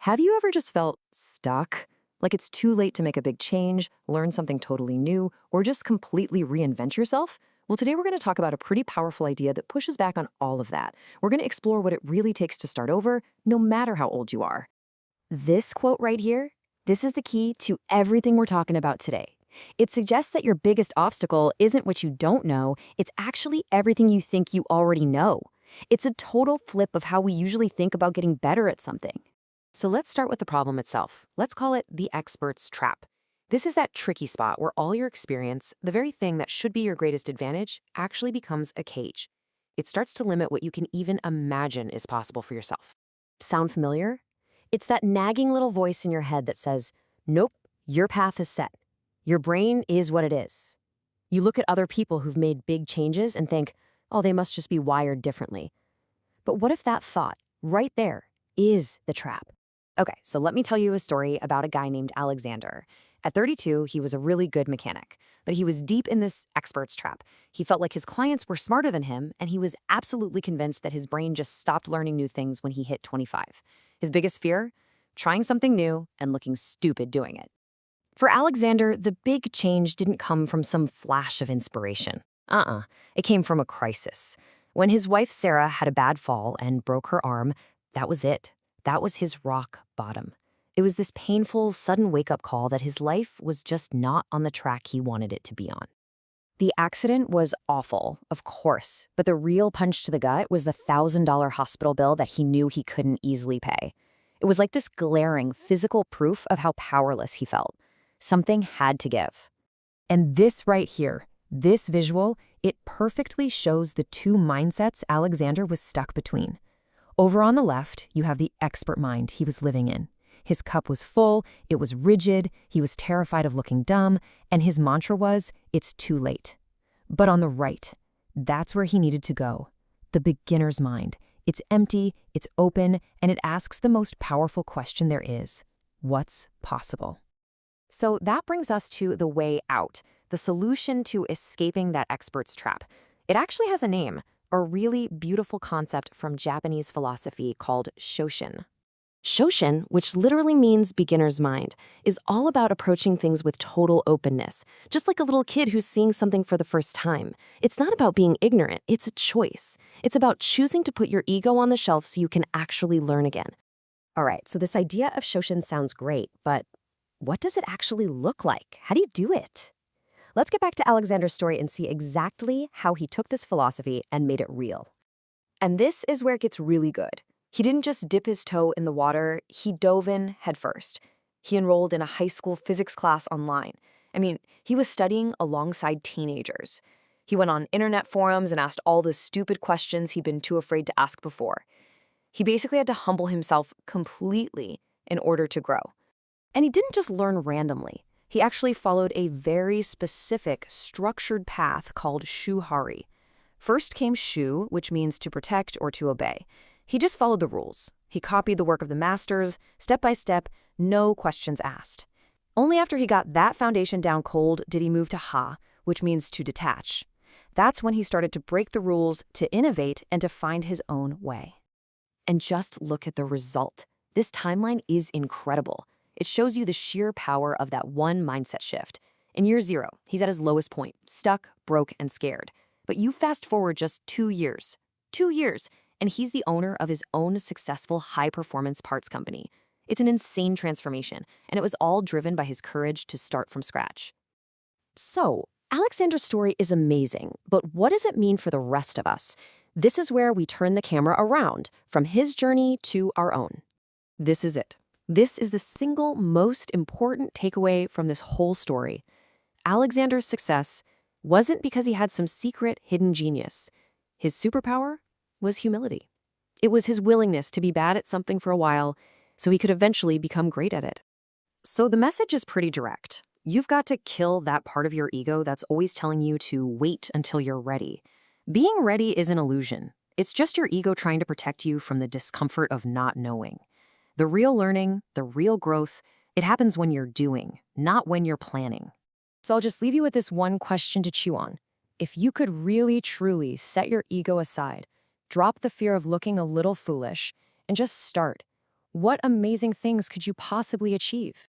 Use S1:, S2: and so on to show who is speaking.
S1: Have you ever just felt stuck? Like it's too late to make a big change, learn something totally new, or just completely reinvent yourself? Well, today we're going to talk about a pretty powerful idea that pushes back on all of that. We're going to explore what it really takes to start over, no matter how old you are.
S2: This quote right here, this is the key to everything we're talking about today. It suggests that your biggest obstacle isn't what you don't know, it's actually everything you think you already know. It's a total flip of how we usually think about getting better at something.
S1: So let's start with the problem itself. Let's call it the expert's trap. This is that tricky spot where all your experience, the very thing that should be your greatest advantage, actually becomes a cage. It starts to limit what you can even imagine is possible for yourself.
S2: Sound familiar? It's that nagging little voice in your head that says, nope, your path is set. Your brain is what it is. You look at other people who've made big changes and think, oh, they must just be wired differently. But what if that thought, right there, is the trap? Okay, so let me tell you a story about a guy named Alexander. At 32, he was a really good mechanic, but he was deep in this expert's trap. He felt like his clients were smarter than him, and he was absolutely convinced that his brain just stopped learning new things when he hit 25. His biggest fear? Trying something new and looking stupid doing it. For Alexander, the big change didn't come from some flash of inspiration. It came from a crisis. When his wife Sarah had a bad fall and broke her arm, that was it. That was his rock bottom. It was this painful, sudden wake-up call that his life was just not on the track he wanted it to be on. The accident was awful, of course, but the real punch to the gut was the $1,000 hospital bill that he knew he couldn't easily pay. It was like this glaring, physical proof of how powerless he felt. Something had to give. And this right here, this visual, it perfectly shows the two mindsets Alexander was stuck between. Over on the left, you have the expert mind he was living in. His cup was full, it was rigid, he was terrified of looking dumb, and his mantra was, it's too late. But on the right, that's where he needed to go. The beginner's mind. It's empty, it's open, and it asks the most powerful question there is. What's possible? So that brings us to the way out, the solution to escaping that expert's trap. It actually has a name, a really beautiful concept from Japanese philosophy called Shoshin. Shoshin, which literally means beginner's mind, is all about approaching things with total openness, just like a little kid who's seeing something for the first time. It's not about being ignorant, it's a choice. It's about choosing to put your ego on the shelf so you can actually learn again. All right, so this idea of Shoshin sounds great, but what does it actually look like? How do you do it? Let's get back to Alexander's story and see exactly how he took this philosophy and made it real. And this is where it gets really good. He didn't just dip his toe in the water, he dove in headfirst. He enrolled in a high school physics class online. He was studying alongside teenagers. He went on internet forums and asked all the stupid questions he'd been too afraid to ask before. He basically had to humble himself completely in order to grow. And he didn't just learn randomly. He actually followed a very specific, structured path called shuhari. First came shu, which means to protect or to obey. He just followed the rules. He copied the work of the masters, step by step, no questions asked. Only after he got that foundation down cold did he move to ha, which means to detach. That's when he started to break the rules, to innovate, and to find his own way. And just look at the result. This timeline is incredible. It shows you the sheer power of that one mindset shift. In year 0, he's at his lowest point, stuck, broke, and scared. But you fast forward just 2 years. 2 years, and he's the owner of his own successful high-performance parts company. It's an insane transformation, and it was all driven by his courage to start from scratch. So, Alexander's story is amazing, but what does it mean for the rest of us? This is where we turn the camera around, from his journey to our own. This is it. This is the single most important takeaway from this whole story. Alexander's success wasn't because he had some secret hidden genius. His superpower was humility. It was his willingness to be bad at something for a while so he could eventually become great at it. So the message is pretty direct. You've got to kill that part of your ego that's always telling you to wait until you're ready. Being ready is an illusion. It's just your ego trying to protect you from the discomfort of not knowing. The real learning, the real growth, it happens when you're doing, not when you're planning. So I'll just leave you with this one question to chew on. If you could really, truly set your ego aside, drop the fear of looking a little foolish, and just start, What amazing things could you possibly achieve?